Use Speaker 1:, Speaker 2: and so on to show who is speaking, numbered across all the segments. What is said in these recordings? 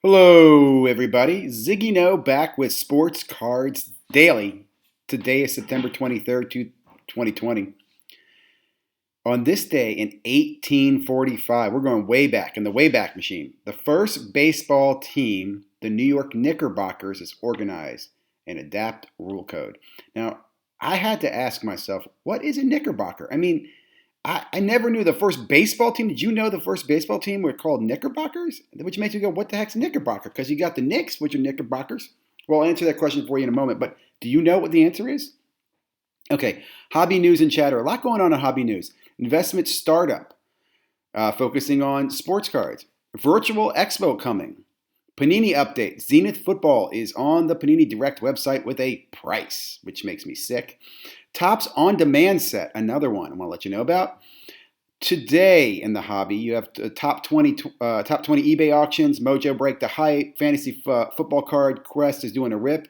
Speaker 1: Hello, everybody. ZiggyNo back with Sports Cards Daily. Today is September 23rd, 2020. On this day in 1845, we're going way back in the Wayback Machine. The first baseball team, the New York Knickerbockers, is organized and adapt rule code. Now, I had to ask myself, what is a Knickerbocker? I never knew the first baseball team. Did you know the first baseball team were called Knickerbockers? Which makes me go, what the heck's Knickerbocker? Because you got the Knicks, which are Knickerbockers. Well, I'll answer that question for you in a moment. But do you know what the answer is? Okay, hobby news and chatter. A lot going on in hobby news. Investment startup, focusing on sports cards. Virtual expo coming. Panini update. Zenith Football is on the Panini Direct website with a price, which makes me sick. Topps On Demand set, another one I want to let you know about. Today in the hobby, you have top 20 eBay auctions. Mojo Break the Hype. Fantasy Football Card Quest is doing a rip.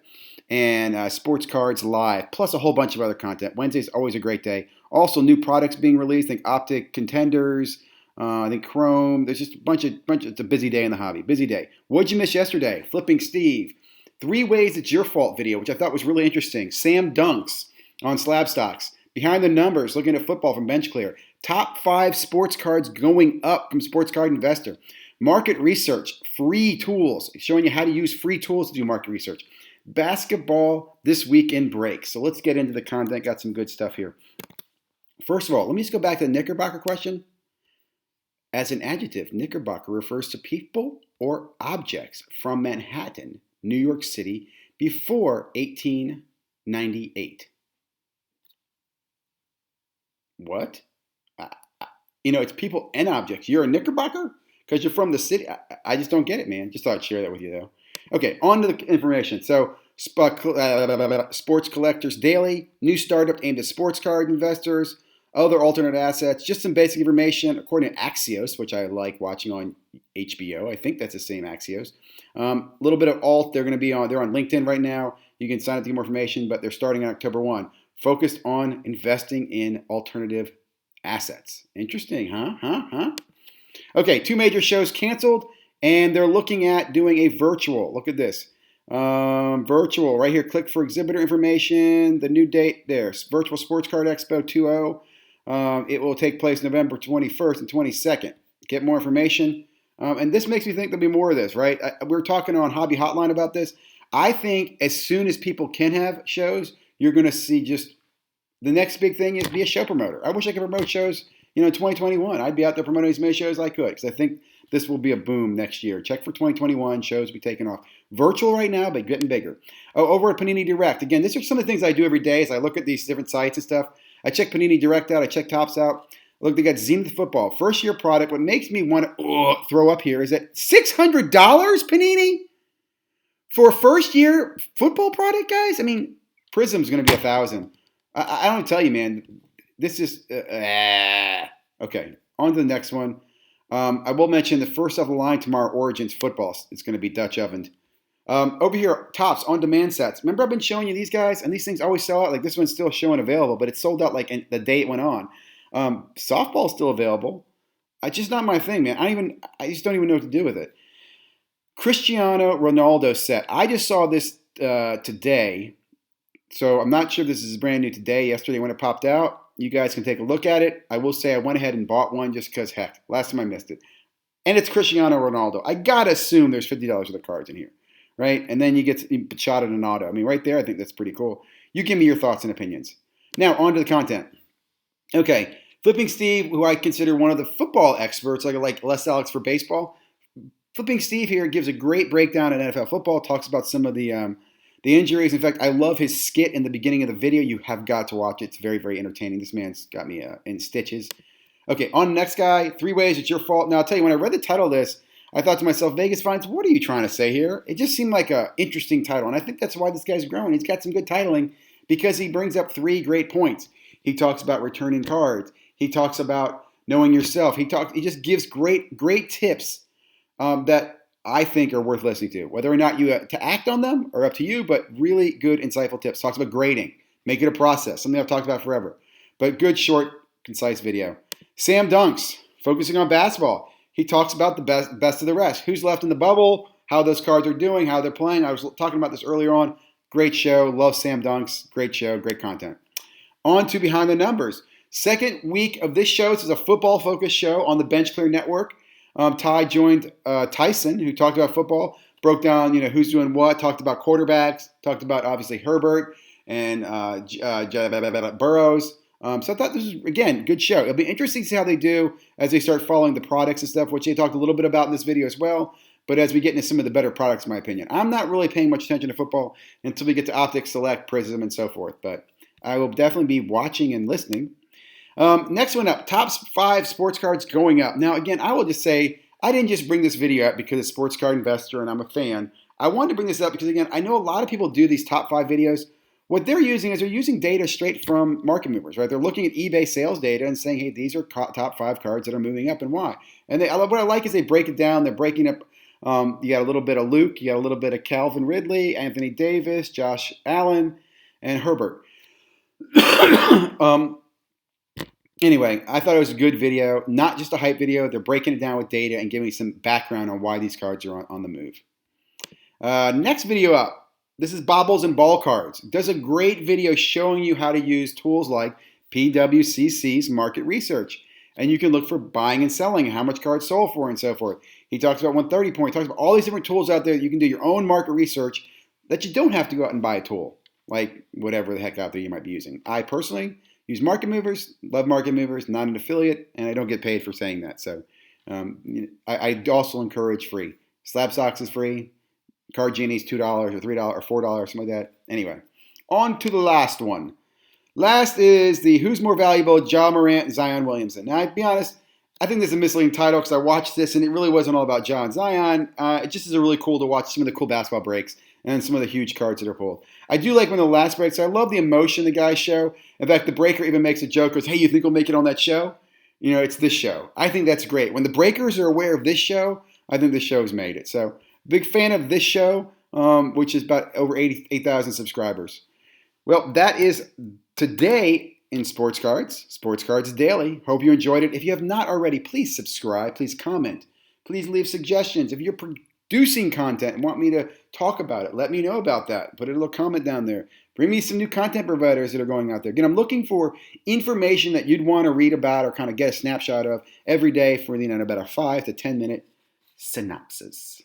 Speaker 1: And Sports Cards Live, plus a whole bunch of other content. Wednesday's always a great day. Also, new products being released. I think Optic Contenders. I think Chrome. There's just a bunch of. It's a busy day in the hobby. Busy day. What'd you miss yesterday? Flipping Steve. 3 ways it's your fault video, which I thought was really interesting. Sam Dunks on Slab Stocks. Behind the numbers, looking at football from Bench Clear. Top 5 sports cards going up from Sports Card Investor. Market research. Free tools. Showing you how to use free tools to do market research. Basketball this weekend break. So let's get into the content. Got some good stuff here. First of all, let me just go back to the Knickerbocker question. As an adjective, Knickerbocker refers to people or objects from Manhattan, New York City, before 1898. What? It's people and objects. You're a Knickerbocker? Because you're from the city? I just don't get it, man. Just thought I'd share that with you, though. Okay, on to the information. So, Sports Collectors Daily, new startup aimed at sports card investors, other alternate assets, just some basic information according to Axios, which I like watching on HBO. I think that's the same Axios. A little bit of alt. They're on LinkedIn right now. You can sign up to get more information, but they're starting on October 1. Focused on investing in alternative assets. Interesting, huh? Okay, 2 major shows canceled. And they're looking at doing a virtual. Look at this. Virtual. Right here, click for exhibitor information. The new date there. Virtual Sports Card Expo 2.0. It will take place November 21st and 22nd. Get more information. And this makes me think there'll be more of this, right? We were talking on Hobby Hotline about this. I think as soon as people can have shows, you're going to see just the next big thing is be a show promoter. I wish I could promote shows, in 2021. I'd be out there promoting as many shows as I could because I think this will be a boom next year. Check for 2021. Shows will be taking off. Virtual right now, but getting bigger. Oh, over at Panini Direct. Again, these are some of the things I do every day as I look at these different sites and stuff. I check Panini Direct out. I check Topps out. Look, they got Zenith Football. First year product. What makes me want to throw up here is that $600, Panini? For a first year football product, guys? Prism's going to be $1,000. I don't tell you, man. This is... Okay, on to the next one. I will mention the first of the line tomorrow, Origins Football. It's going to be Dutch ovened. Over here, Topps On Demand sets. Remember I've been showing you these guys, and these things always sell out. Like this one's still showing available, but it's sold out like the day it went on. Softball's still available. It's just not my thing, man. I just don't even know what to do with it. Cristiano Ronaldo set. I just saw this today, so I'm not sure if this is brand new today. Yesterday when it popped out. You guys can take a look at it. I will say I went ahead and bought one just because, heck, last time I missed it. And it's Cristiano Ronaldo. I got to assume there's $50 worth of cards in here, right? And then you get shot at an auto. Right there, I think that's pretty cool. You give me your thoughts and opinions. Now, on to the content. Okay, Flipping Steve, who I consider one of the football experts, like Les Alex for baseball. Flipping Steve here gives a great breakdown in NFL football, talks about some of the injuries. In fact, I love his skit in the beginning of the video. You have got to watch it. It's very, very entertaining. This man's got me in stitches. Okay, on the next guy, 3 ways it's your fault. Now, I'll tell you, when I read the title of this, I thought to myself, Vegas Finds, what are you trying to say here? It just seemed like an interesting title, and I think that's why this guy's growing. He's got some good titling because he brings up 3 great points. He talks about returning cards. He talks about knowing yourself. He just gives great tips that I think are worth listening to. Whether or not you to act on them are up to you, but really good, insightful tips. Talks about grading. Make it a process. Something I've talked about forever. But good, short, concise video. Sam Dunks, focusing on basketball. He talks about the best of the rest. Who's left in the bubble? how those cards are doing, how they're playing. I was talking about this earlier on. Great show. Love Sam Dunks. Great show. Great content. On to Behind the Numbers. Second week of this show. This is a football-focused show on the Bench Clear Network. Ty joined Tyson, who talked about football, broke down who's doing what, talked about quarterbacks, talked about obviously Herbert and Burrows. So I thought this was, again, good show. It'll be interesting to see how they do as they start following the products and stuff, which they talked a little bit about in this video as well. But as we get into some of the better products, in my opinion, I'm not really paying much attention to football until we get to Optic Select, Prism, and so forth. But I will definitely be watching and listening. Next one up, top 5 sports cards going up. Now, again, I will just say, I didn't just bring this video up because it's a sports card investor and I'm a fan. I wanted to bring this up because, again, I know a lot of people do these top 5 videos. What they're using data straight from market movers, right? They're looking at eBay sales data and saying, hey, these are top 5 cards that are moving up and why. And what I like is they break it down. They're breaking up. You got a little bit of Luke. You got a little bit of Calvin Ridley, Anthony Davis, Josh Allen, and Herbert. Anyway, I thought it was a good video, not just a hype video. They're breaking it down with data and giving some background on why these cards are on the move. Next video up. This is Bobbles and Ball Cards. It does a great video showing you how to use tools like PWCC's market research. And you can look for buying and selling, how much cards sold for, and so forth. He talks about 130 point. He talks about all these different tools out there that you can do your own market research that you don't have to go out and buy a tool, like whatever the heck out there you might be using. I personally use market movers, love market movers, not an affiliate, and I don't get paid for saying that. So I also encourage free. Slab Socks is free. Card Genie's $2 or $3 or $4, something like that. Anyway, on to the last one. Last is the Who's More Valuable, Ja Morant and Zion Williamson. Now, to be honest, I think this is a misleading title because I watched this and it really wasn't all about Ja and Zion. It just is really cool to watch some of the cool basketball breaks and some of the huge cards that are pulled. I do like when the last breaks. I love the emotion the guys show. In fact, the breaker even makes a joke, goes, hey, you think we'll make it on that show? It's this show. I think that's great. When the breakers are aware of this show, I think this show's made it. So, big fan of this show, which is about over 8,000 subscribers. Well, that is today in Sports Cards. Sports Cards Daily. Hope you enjoyed it. If you have not already, please subscribe. Please comment. Please leave suggestions. If you're producing content and want me to talk about it, let me know about that. Put a little comment down there. Bring me some new content providers that are going out there. Again, I'm looking for information that you'd want to read about or kind of get a snapshot of every day for about a 5 to 10 minute synopsis.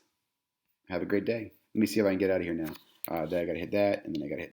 Speaker 1: Have a great day. Let me see if I can get out of here now. Then I got to hit that, and then I got to hit